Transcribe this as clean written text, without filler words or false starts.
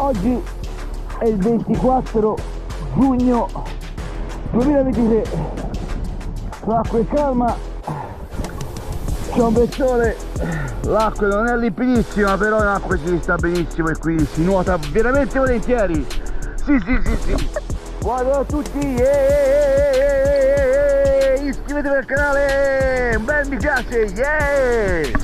Oggi è il 24 giugno 2023, l'acqua è calma, c'è un bel sole, l'acqua non è limpidissima, però l'acqua ci sta benissimo e qui si nuota veramente volentieri. Sì. Buongiorno a tutti, iscrivetevi al canale, un bel mi piace, yeah!